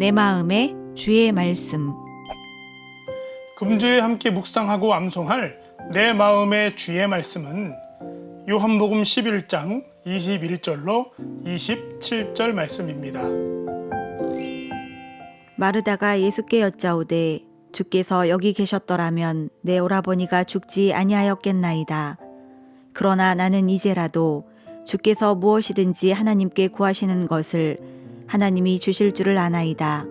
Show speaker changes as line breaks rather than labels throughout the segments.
내 마음에 주의 말씀.
금주에 함께 묵상하고 암송할 내 마음의 주의 말씀은 요한복음 11장 21절로 27절 말씀입니다.
마르다가 예수께 여짜오되 주께서 여기 계셨더라면 내 오라버니가 죽지 아니하였겠나이다. 그러나 나는 이제라도 주께서 무엇이든지 하나님께 구하시는 것을 하나님이 주실 줄을 아나이다.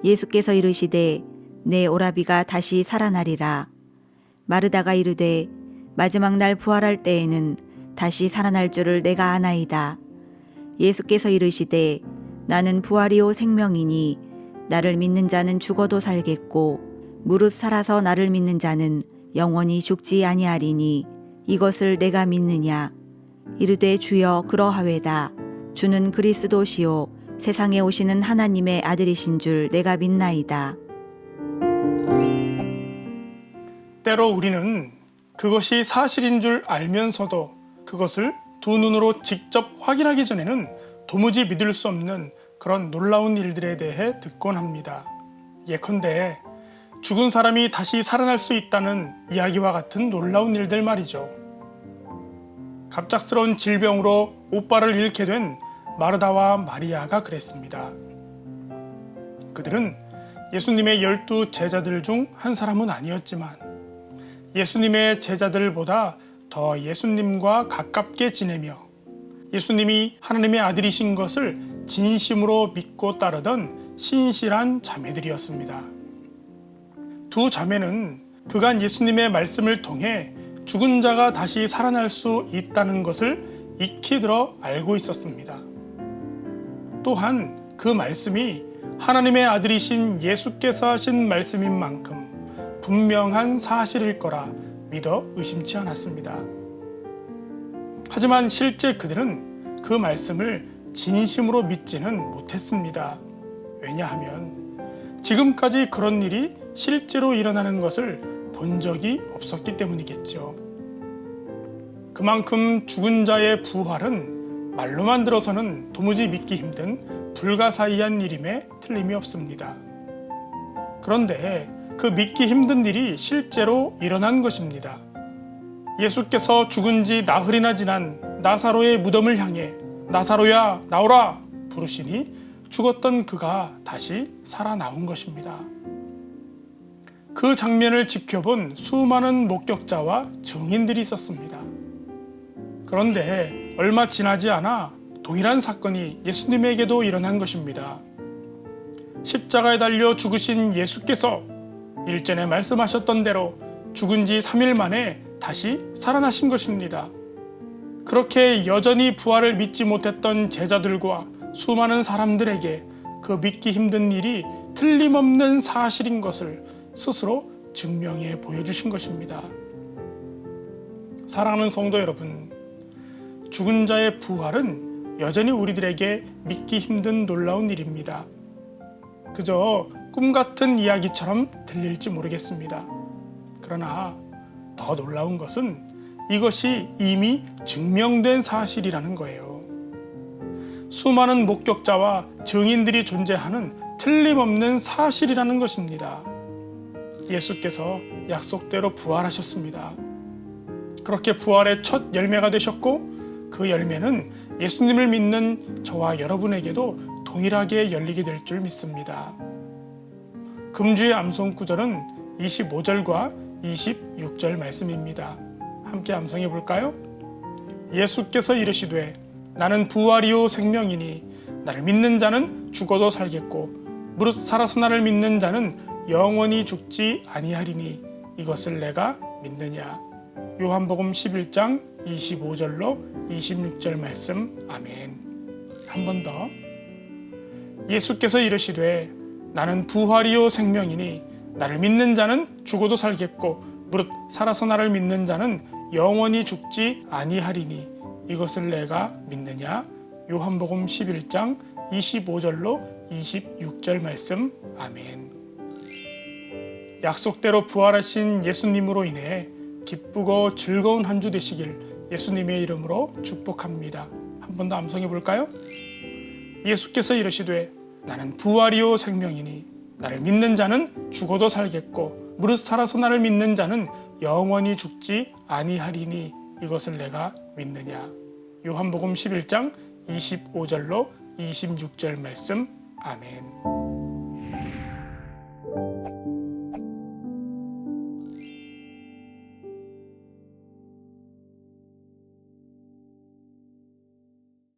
예수께서 이르시되 내 오라비가 다시 살아나리라. 마르다가 이르되 마지막 날 부활할 때에는 다시 살아날 줄을 내가 아나이다. 예수께서 이르시되 나는 부활이요 생명이니 나를 믿는 자는 죽어도 살겠고 무릇 살아서 나를 믿는 자는 영원히 죽지 아니하리니 이것을 내가 믿느냐. 이르되 주여 그러하외다. 주는 그리스도시요 세상에 오시는 하나님의 아들이신 줄 내가 믿나이다.
때로 우리는 그것이 사실인 줄 알면서도 그것을 두 눈으로 직접 확인하기 전에는 도무지 믿을 수 없는 그런 놀라운 일들에 대해 듣곤 합니다. 예컨대 죽은 사람이 다시 살아날 수 있다는 이야기와 같은 놀라운 일들 말이죠. 갑작스러운 질병으로 오빠를 잃게 된 마르다와 마리아가 그랬습니다. 그들은 예수님의 12 제자들 중 한 사람은 아니었지만 예수님의 제자들보다 더 예수님과 가깝게 지내며 예수님이 하나님의 아들이신 것을 진심으로 믿고 따르던 신실한 자매들이었습니다. 두 자매는 그간 예수님의 말씀을 통해 죽은 자가 다시 살아날 수 있다는 것을 익히 들어 알고 있었습니다. 또한 그 말씀이 하나님의 아들이신 예수께서 하신 말씀인 만큼 분명한 사실일 거라 믿어 의심치 않았습니다. 하지만 실제 그들은 그 말씀을 진심으로 믿지는 못했습니다. 왜냐하면 지금까지 그런 일이 실제로 일어나는 것을 본 적이 없었기 때문이겠죠. 그만큼 죽은 자의 부활은 말로만 들어서는 도무지 믿기 힘든 불가사의한 일임에 틀림이 없습니다. 그런데 그 믿기 힘든 일이 실제로 일어난 것입니다. 예수께서 죽은 지 나흘이나 지난 나사로의 무덤을 향해 나사로야 나오라 부르시니 죽었던 그가 다시 살아나온 것입니다. 그 장면을 지켜본 수많은 목격자와 증인들이 있었습니다. 그런데 얼마 지나지 않아 동일한 사건이 예수님에게도 일어난 것입니다. 십자가에 달려 죽으신 예수께서 일전에 말씀하셨던 대로 죽은 지 3일 만에 다시 살아나신 것입니다. 그렇게 여전히 부활을 믿지 못했던 제자들과 수많은 사람들에게 그 믿기 힘든 일이 틀림없는 사실인 것을 스스로 증명해 보여주신 것입니다. 사랑하는 성도 여러분, 죽은 자의 부활은 여전히 우리들에게 믿기 힘든 놀라운 일입니다. 그저 꿈 같은 이야기처럼 들릴지 모르겠습니다. 그러나 더 놀라운 것은 이것이 이미 증명된 사실이라는 거예요. 수많은 목격자와 증인들이 존재하는 틀림없는 사실이라는 것입니다. 예수께서 약속대로 부활하셨습니다. 그렇게 부활의 첫 열매가 되셨고 그 열매는 예수님을 믿는 저와 여러분에게도 동일하게 열리게 될 줄 믿습니다. 금주의 암송 구절은 25절과 26절 말씀입니다. 함께 암송해 볼까요? 예수께서 이르시되 나는 부활이요 생명이니 나를 믿는 자는 죽어도 살겠고 무릇 살아서 나를 믿는 자는 영원히 죽지 아니하리니 이것을 내가 믿느냐. 요한복음 11장 25절로 26절 말씀. 아멘. 한 번 더. 예수께서 이르시되 나는 부활이요 생명이니 나를 믿는 자는 죽어도 살겠고 무릇 살아서 나를 믿는 자는 영원히 죽지 아니하리니 이것을 내가 믿느냐. 요한복음 11장 25절로 26절 말씀. 아멘. 약속대로 부활하신 예수님으로 인해 기쁘고 즐거운 한 주 되시길 예수님의 이름으로 축복합니다. 한 번 더 암송해 볼까요? 예수께서 이르시되 나는 부활이요 생명이니 나를 믿는 자는 죽어도 살겠고 무릇 살아서 나를 믿는 자는 영원히 죽지 아니하리니 이것을 내가 믿느냐. 요한복음 11장 25절로 26절 말씀. 아멘.